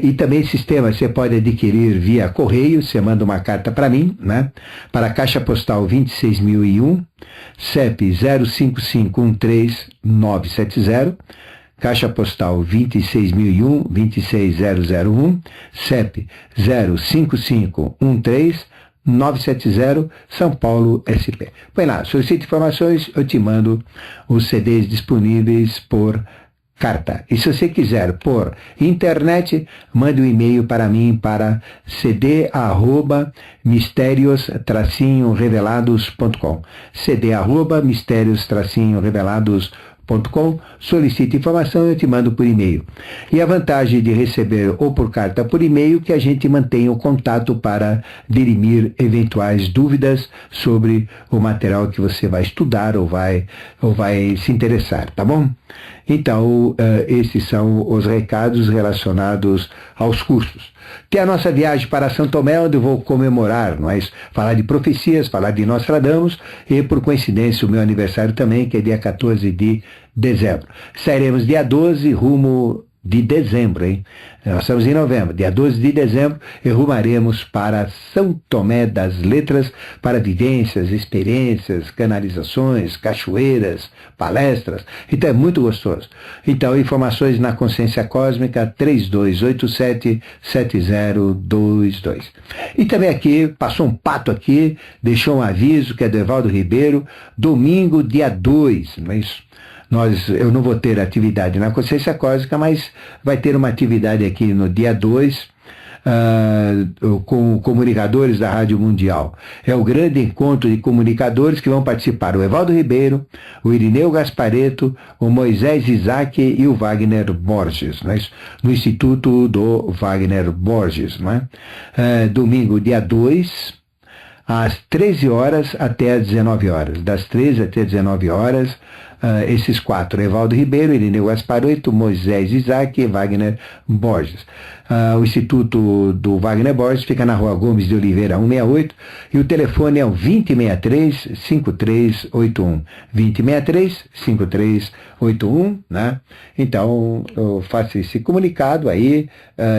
E também esses temas você pode adquirir via correio, você manda uma carta para mim, né? Para a Caixa Postal 26001, CEP 05513-970, Caixa Postal 26001, 26001, CEP 05513-970, São Paulo, SP. Põe lá, solicite informações, eu te mando os CDs disponíveis por carta. E se você quiser por internet, mande um e-mail para mim para cd@mistérios-revelados.com, cd@mistérios-revelados.com, solicite informação, eu te mando por e-mail. E a vantagem de receber ou por carta ou por e-mail que a gente mantém o contato para dirimir eventuais dúvidas sobre o material que você vai estudar ou vai se interessar, tá bom? Então, esses são os recados relacionados aos cursos. Tem a nossa viagem para São Tomé, onde eu vou comemorar, falar de profecias, falar de Nostradamus, e por coincidência o meu aniversário também, que é dia 14 de dezembro. Sairemos dia 12, rumo de dezembro, hein? Nós estamos em novembro, dia 12 de dezembro, e rumaremos para São Tomé das Letras, para vivências, experiências, canalizações, cachoeiras, palestras. Então é muito gostoso. Então, informações na Consciência Cósmica 3287-7022. E também aqui, passou um pato aqui, deixou um aviso, que é do Evaldo Ribeiro, domingo, dia 2, não é isso? Eu não vou ter atividade na Consciência Cósmica, mas vai ter uma atividade aqui no dia 2, com comunicadores da Rádio Mundial. É o grande encontro de comunicadores que vão participar: o Evaldo Ribeiro, o Irineu Gaspareto, o Moisés Isaac e o Wagner Borges, né? No Instituto do Wagner Borges. Né? Domingo, dia 2, às 13 horas até às 19 horas. Das 13 até 19 horas, esses quatro: Evaldo Ribeiro, Irineu Gasparoito, Moisés Isaac e Wagner Borges. O Instituto do Wagner Borges fica na Rua Gomes de Oliveira 168 e o telefone é o 2063-5381. 2063-5381, né? Então, eu faço esse comunicado aí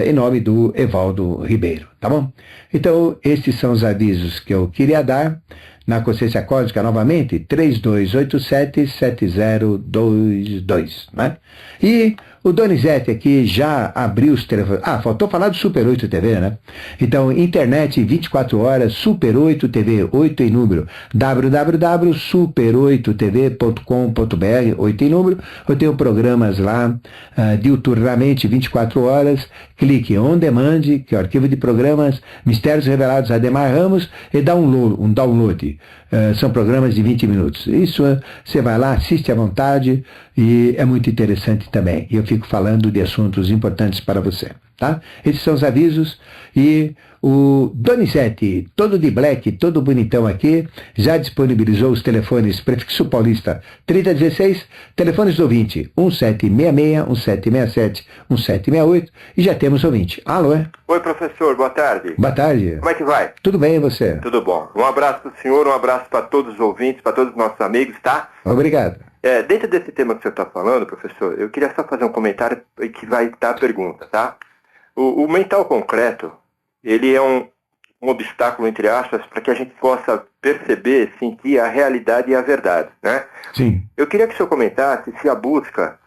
em nome do Evaldo Ribeiro, tá bom? Então, esses são os avisos que eu queria dar. Na consciência cósmica, novamente, 3287-7022, né? E o Donizete aqui já abriu os telefones. Faltou falar do Super 8 TV, né? Então, internet 24 horas, Super 8 TV, 8 em número, www.super8tv.com.br, 8 em número. Eu tenho programas lá diuturnamente, 24 horas. Clique on demand, que é o arquivo de programas, Mistérios Revelados Ademar Ramos, e dá um download. São programas de 20 minutos. Isso você vai lá, assiste à vontade e é muito interessante também. E eu fico falando de assuntos importantes para você, tá? Esses são os avisos. E o Donizete, todo de black, todo bonitão aqui, já disponibilizou os telefones prefixo paulista 3016, telefones do ouvinte 1766, 1767, 1768, e já temos ouvinte. Alô? Oi, professor, boa tarde. Boa tarde. Como é que vai? Tudo bem, e você? Tudo bom. Um abraço para o senhor, um abraço para todos os ouvintes, para todos os nossos amigos, tá? Obrigado. Dentro desse tema que o senhor está falando, professor, eu queria só fazer um comentário que vai dar a pergunta, tá? O mental concreto, ele é um obstáculo, entre aspas, para que a gente possa perceber, sentir a realidade e a verdade, né? Sim. Eu queria que o senhor comentasse se a busca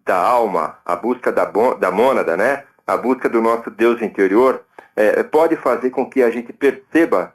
da alma, a busca da mônada, né? A busca do nosso Deus interior, pode fazer com que a gente perceba,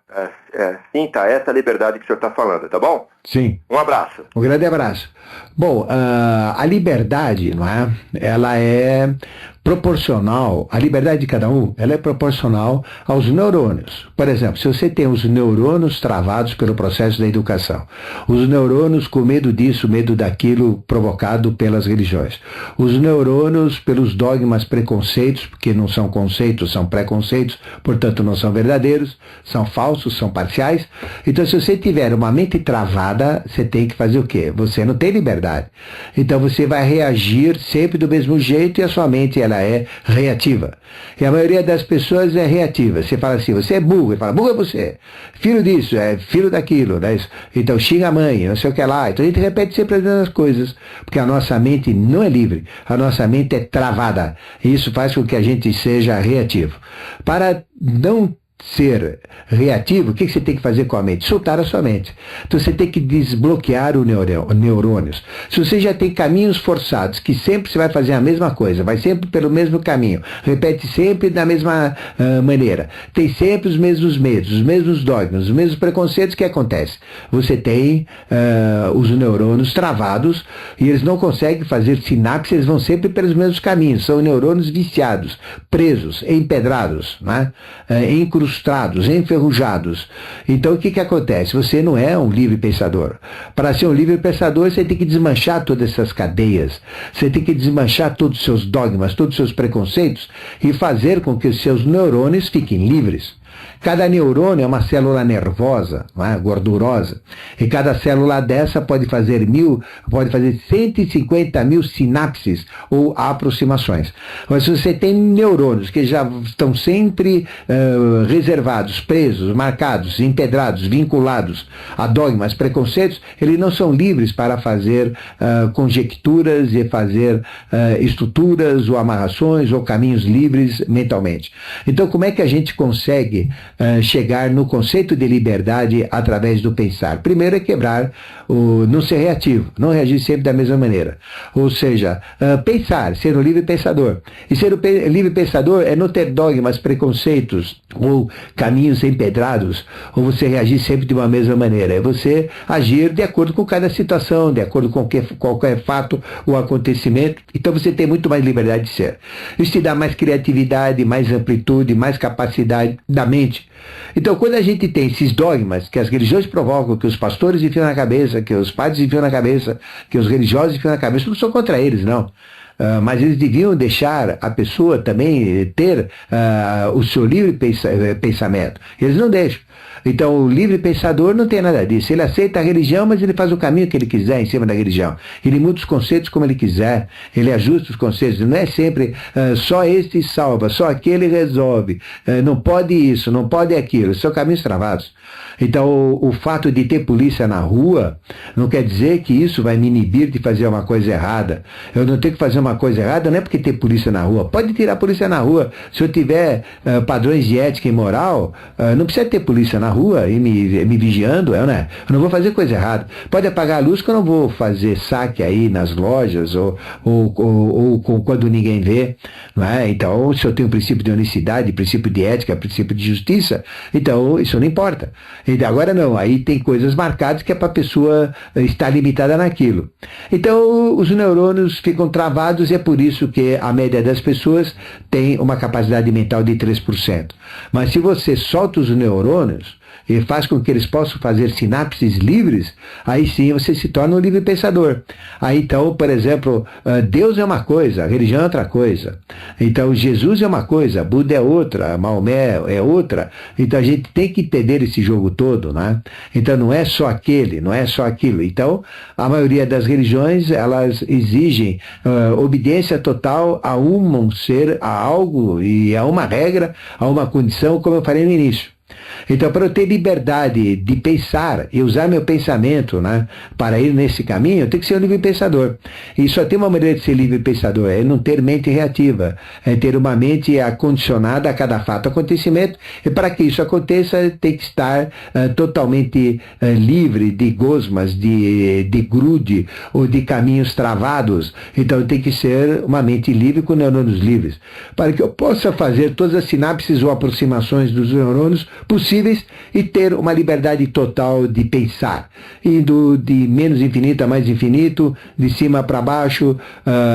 sinta essa liberdade que o senhor está falando, tá bom? Sim. Um abraço. Um grande abraço. Bom, a liberdade, não é? Ela é proporcional, a liberdade de cada um, ela é proporcional aos neurônios. Por exemplo, se você tem os neurônios travados pelo processo da educação, os neurônios com medo disso, medo daquilo provocado pelas religiões, os neurônios pelos dogmas, preconceitos, porque não são conceitos, são preconceitos, portanto não são verdadeiros, são falsos, são parciais. Então, se você tiver uma mente travada, você tem que fazer o quê? Você não tem liberdade. Então, você vai reagir sempre do mesmo jeito e a sua mente, ela é reativa. E a maioria das pessoas é reativa. Você fala assim, você é burro. Ele fala, burro é você. Filho disso, é filho daquilo. Né? Então xinga a mãe, não sei o que lá. Então a gente repete sempre as mesmas coisas. Porque a nossa mente não é livre. A nossa mente é travada. E isso faz com que a gente seja reativo. Para não ser reativo, o que você tem que fazer com a mente? Soltar a sua mente. Então você tem que desbloquear os neurônios. Se você já tem caminhos forçados, que sempre você vai fazer a mesma coisa, vai sempre pelo mesmo caminho, repete sempre da mesma maneira, tem sempre os mesmos medos, os mesmos dogmas, os mesmos preconceitos, o que acontece? Você tem os neurônios travados e eles não conseguem fazer sinapse, eles vão sempre pelos mesmos caminhos, são neurônios viciados, presos, empedrados, né? Incrustados, enferrujados. Então o que acontece? Você não é um livre pensador. Para ser um livre pensador, você tem que desmanchar todas essas cadeias, você tem que desmanchar todos os seus dogmas, todos os seus preconceitos e fazer com que os seus neurônios fiquem livres. Cada neurônio é uma célula nervosa, não é? Gordurosa, e cada célula dessa pode fazer 150 mil sinapses ou aproximações. Mas se você tem neurônios que já estão sempre reservados, presos, marcados, empedrados, vinculados a dogmas, preconceitos, eles não são livres para fazer conjecturas e fazer estruturas ou amarrações ou caminhos livres mentalmente. Então, como é que a gente consegue chegar no conceito de liberdade através do pensar? Primeiro é quebrar não ser reativo, não reagir sempre da mesma maneira. Ou seja, pensar, ser um livre pensador. E ser um livre pensador é não ter dogmas, preconceitos ou caminhos empedrados, ou você reagir sempre de uma mesma maneira. É você agir de acordo com cada situação, de acordo com qualquer fato ou acontecimento. Então você tem muito mais liberdade de ser. Isso te dá mais criatividade, mais amplitude, mais capacidade da mente. Então, quando a gente tem esses dogmas que as religiões provocam, que os pastores enfiam na cabeça, que os padres enfiam na cabeça, que os religiosos enfiam na cabeça, não sou contra eles, não. mas eles deviam deixar a pessoa também ter o seu livre pensamento. Eles não deixam. Então, o livre pensador não tem nada disso. Ele aceita a religião, mas ele faz o caminho que ele quiser em cima da religião. Ele muda os conceitos como ele quiser. Ele ajusta os conceitos. Não é sempre só este salva, só aquele resolve. Não pode isso, não pode aquilo. São caminhos travados. Então, o fato de ter polícia na rua não quer dizer que isso vai me inibir de fazer uma coisa errada. Eu não tenho que fazer uma coisa errada, não é porque tem polícia na rua. Pode tirar a polícia na rua. Se eu tiver padrões de ética e moral, não precisa ter polícia na rua e me vigiando, né? Eu não vou fazer coisa errada. Pode apagar a luz que eu não vou fazer saque aí nas lojas ou quando ninguém vê, não é? Então, se eu tenho princípio de honestidade, princípio de ética, princípio de justiça, então isso não importa. E agora não, aí tem coisas marcadas que é para a pessoa estar limitada naquilo. Então, os neurônios ficam travados e é por isso que a média das pessoas tem uma capacidade mental de 3%. Mas se você solta os neurônios e faz com que eles possam fazer sinapses livres, aí sim você se torna um livre pensador. Aí então, por exemplo, Deus é uma coisa, a religião é outra coisa. Então Jesus é uma coisa, Buda é outra, Maomé é outra. Então a gente tem que entender esse jogo todo, né? Então não é só aquele, não é só aquilo. Então a maioria das religiões, elas exigem obediência total a um ser, a algo e a uma regra, a uma condição, como eu falei no início. Então, para eu ter liberdade de pensar e usar meu pensamento, né, para ir nesse caminho, eu tenho que ser um livre pensador. E só tem uma maneira de ser livre pensador, é não ter mente reativa, é ter uma mente acondicionada a cada fato, acontecimento, e para que isso aconteça, tem que estar totalmente livre de gosmas, de grude ou de caminhos travados. Então, tem que ser uma mente livre com neurônios livres, para que eu possa fazer todas as sinapses ou aproximações dos neurônios possíveis e ter uma liberdade total de pensar, indo de menos infinito a mais infinito, de cima para baixo,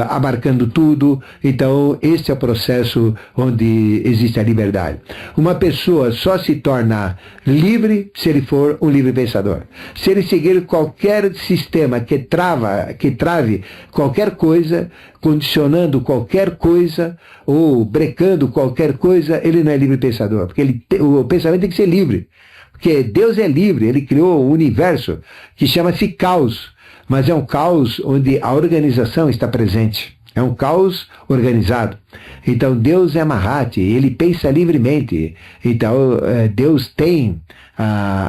abarcando tudo. Então, esse é o processo onde existe a liberdade. Uma pessoa só se torna livre se ele for um livre pensador. Se ele seguir qualquer sistema que trave qualquer coisa, condicionando qualquer coisa ou brecando qualquer coisa, ele não é livre pensador, porque o pensamento tem que ser livre, porque Deus é livre, ele criou um universo que chama-se caos, mas é um caos onde a organização está presente. É um caos organizado. Então Deus é Mahati, ele pensa livremente. Então Deus tem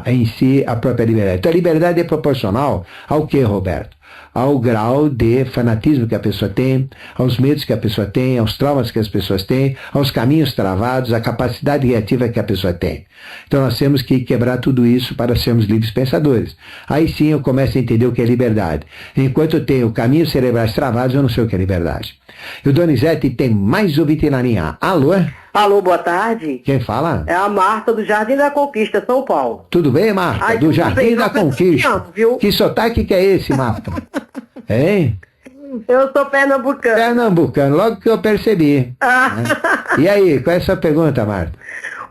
em si a própria liberdade. Então a liberdade é proporcional ao que, Roberto? Ao grau de fanatismo que a pessoa tem, aos medos que a pessoa tem, aos traumas que as pessoas têm, aos caminhos travados, à capacidade criativa que a pessoa tem. Então nós temos que quebrar tudo isso para sermos livres pensadores. Aí sim eu começo a entender o que é liberdade. Enquanto eu tenho caminhos cerebrais travados, eu não sei o que é liberdade. E o Donizete tem mais ouvinte na linha. Alô? Alô, boa tarde. Quem fala? É a Marta do Jardim da Conquista, São Paulo. Tudo bem, Marta? Ai, do Jardim bem, da Conquista. Amo, viu? Que sotaque que é esse, Marta? Hein? Eu sou pernambucano. Pernambucano, logo que eu percebi. E aí, qual é a sua pergunta, Marta?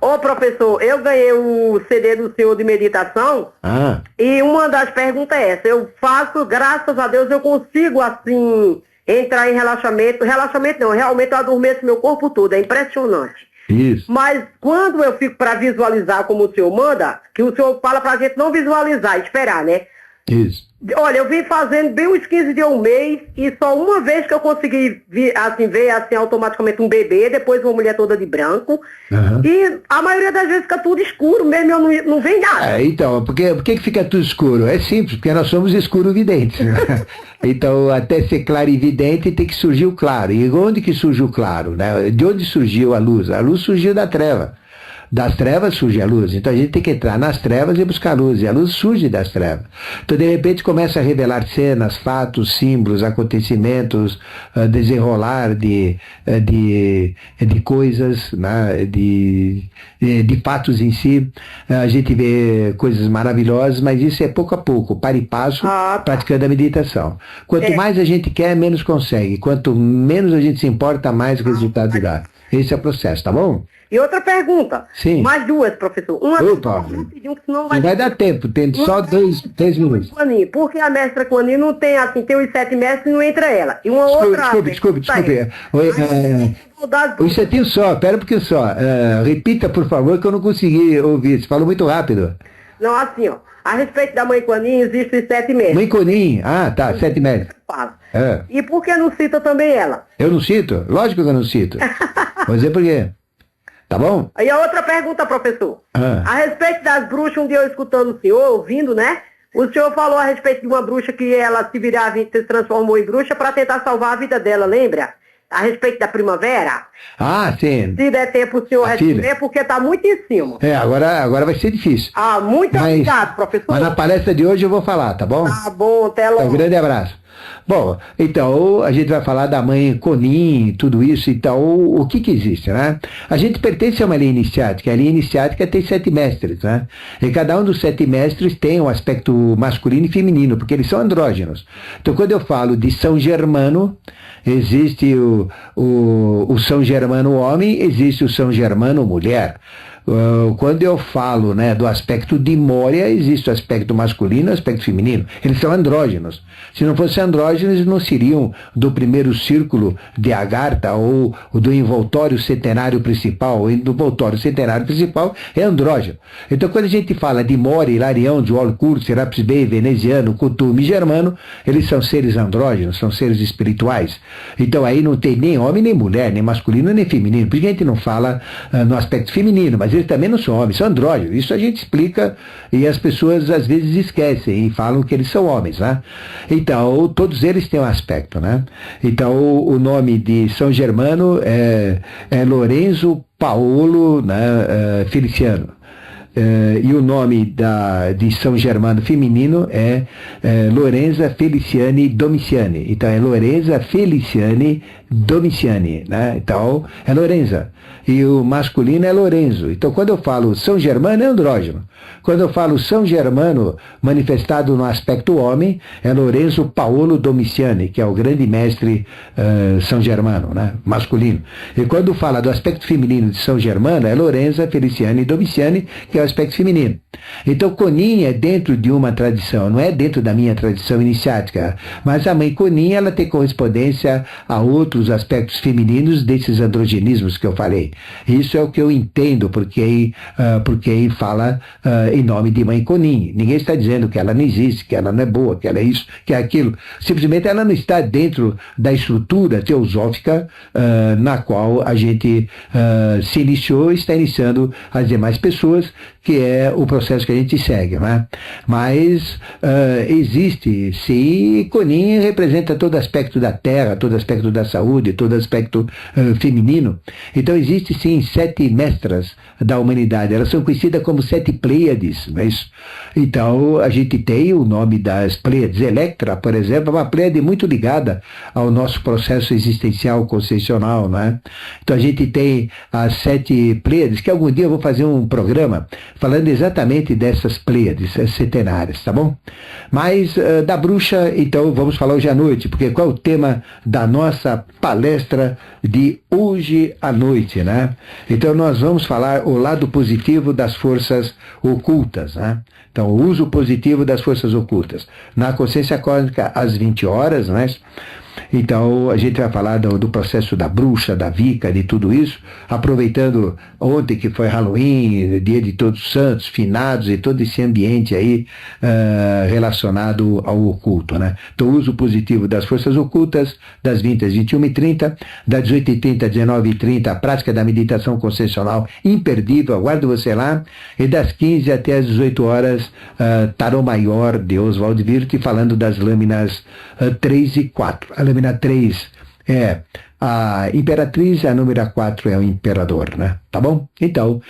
Ô, professor, eu ganhei o CD do senhor de meditação e uma das perguntas é essa. Eu faço, graças a Deus, eu consigo, assim, entrar em relaxamento. Relaxamento não, realmente eu adormeço meu corpo todo, é impressionante. Isso. Mas quando eu fico para visualizar como o senhor manda, que o senhor fala pra gente não visualizar, esperar, né? Isso. Olha, eu vim fazendo bem uns 15 dias, um mês, e só uma vez que eu consegui ver assim, automaticamente um bebê, depois uma mulher toda de branco, e a maioria das vezes fica tudo escuro, mesmo eu não vejo nada. Então, por que fica tudo escuro? É simples, porque nós somos escuro-videntes. Então, até ser clarividente tem que surgir o claro. E onde que surgiu o claro? Né? De onde surgiu a luz? A luz surgiu da treva. Das trevas surge a luz. Então a gente tem que entrar nas trevas e buscar a luz. E a luz surge das trevas. Então de repente começa a revelar cenas, fatos, símbolos, acontecimentos, desenrolar de coisas, né? de fatos em si. A gente vê coisas maravilhosas, mas isso é pouco a pouco, para e passo, praticando a meditação. Quanto mais a gente quer, menos consegue. Quanto menos a gente se importa, mais resultado dá. Esse é o processo, tá bom? E outra pergunta, Sim. Mais duas, professor. Uma Opa. rapidinho, que senão Não vai dar tempo, tem só 3 minutos. Porque a mestra Quani não tem, assim, tem os 7 mestres e não entra ela. E uma outra... Desculpe. Um instantinho só, pera um pouquinho só. Repita, por favor, que eu não consegui ouvir. Você falou muito rápido. Não, assim, ó. A respeito da mãe Quani, existem os 7 mestres. Mãe Conin, tá, 7 mestres. E por que não cita também ela? Eu não cito? Lógico que eu não cito. Vou dizer por quê. Tá bom? E a outra pergunta, professor. A respeito das bruxas, um dia eu escutando o senhor, ouvindo, né? O senhor falou a respeito de uma bruxa que ela se virava e se transformou em bruxa para tentar salvar a vida dela, lembra? A respeito da primavera. Sim. Se der tempo o senhor responder, porque tá muito em cima. Agora vai ser difícil. Muito obrigado, professor. Mas na palestra de hoje eu vou falar, tá bom? Tá bom, até logo. Um grande abraço. Bom, então a gente vai falar da mãe Conin, tudo isso, então o que existe, né? A gente pertence a uma linha iniciática, a linha iniciática tem 7 mestres, né? E cada um dos 7 mestres tem um aspecto masculino e feminino, porque eles são andrógenos. Então quando eu falo de São Germano, existe o São Germano homem, existe o São Germano mulher. Quando eu falo, né, do aspecto de Moria, existe o aspecto masculino e o aspecto feminino. Eles são andrógenos. Se não fossem andrógenos, eles não seriam do primeiro círculo de Agartha ou do envoltório centenário principal. O envoltório centenário principal é andrógeno. Então, quando a gente fala de Moria, Hilarião, de Walcurt, Serapis Bey, Veneziano, Cutume e Germano, eles são seres andrógenos, são seres espirituais. Então, aí não tem nem homem, nem mulher, nem masculino, nem feminino. Por que a gente não fala no aspecto feminino? Mas eles também não são homens, são andrógenos. Isso a gente explica e as pessoas às vezes esquecem e falam que eles são homens, né? Então, todos eles têm um aspecto, né? Então, o nome de São Germano é Lorenzo Paolo, né, Feliciano. E o nome de São Germano feminino é Lorenza Feliciane Domiciani. Então é Lorenza Feliciane Domiciani, né? Então é Lorenza. E o masculino é Lorenzo. Então quando eu falo São Germano é andrógeno. Quando eu falo São Germano manifestado no aspecto homem, é Lorenzo Paolo Domiciani, que é o grande mestre São Germano, né? Masculino. E quando fala do aspecto feminino de São Germano, é Lorenza Feliciane Domiciani, que é o aspecto feminino. Então Conin é dentro de uma tradição, não é dentro da minha tradição iniciática, mas a mãe Conin, ela tem correspondência a outros aspectos femininos desses androgenismos que eu falei. Isso é o que eu entendo porque fala em nome de mãe Conin. Ninguém está dizendo que ela não existe, que ela não é boa, que ela é isso, que é aquilo. Simplesmente ela não está dentro da estrutura teosófica na qual a gente se iniciou e está iniciando as demais pessoas, que é o processo que a gente segue, né? Mas existe, sim, Conin representa todo aspecto da terra, todo aspecto da saúde, todo aspecto feminino. Então existe sim 7 mestras da humanidade, elas são conhecidas como 7 Pleiades, não é isso? Então a gente tem o nome das Pleiades. Electra, por exemplo, é uma Pleiade muito ligada ao nosso processo existencial consciencial, não é? Então a gente tem as 7 Pleiades, que algum dia eu vou fazer um programa falando exatamente dessas Pleiades centenárias, tá bom? Mas da bruxa, então vamos falar hoje à noite, porque qual é o tema da nossa palestra de hoje à noite, né? Então nós vamos falar o lado positivo das forças ocultas, né? Então, o uso positivo das forças ocultas. Na consciência cósmica, às 20 horas, né? Então, a gente vai falar do processo da bruxa, da Wicca, de tudo isso, aproveitando ontem que foi Halloween, dia de Todos os Santos, finados e todo esse ambiente aí relacionado ao oculto, né? Então, o uso positivo das forças ocultas, das 20 às 21h30, das 18h30 às 19h30, a prática da meditação consciencial imperdível, aguardo você lá, e das 15 até as 18 horas, Tarô Maior de Oswald Wirth, falando das lâminas 3 e 4. A lâmina 3 é a imperatriz, a número 4 é o imperador, né? Tá bom? Então,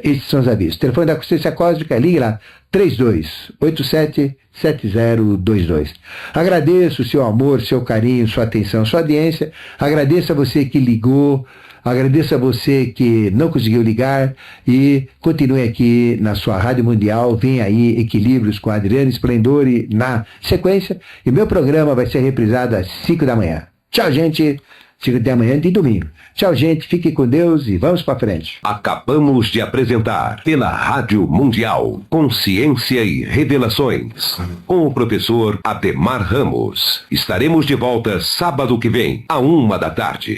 esses são os avisos. Telefone da consciência cósmica, ligue lá, 3287-7022. Agradeço o seu amor, seu carinho, sua atenção, sua audiência. Agradeço a você que ligou. Agradeço a você que não conseguiu ligar e continue aqui na sua Rádio Mundial. Vem aí Equilíbrios com Adriano Splendore na sequência. E meu programa vai ser reprisado às 5 da manhã. Tchau, gente. de amanhã de domingo. Tchau, gente. Fique com Deus e vamos para frente. Acabamos de apresentar pela Rádio Mundial Consciência e Revelações com o professor Ademar Ramos. Estaremos de volta sábado que vem, à 1h da tarde.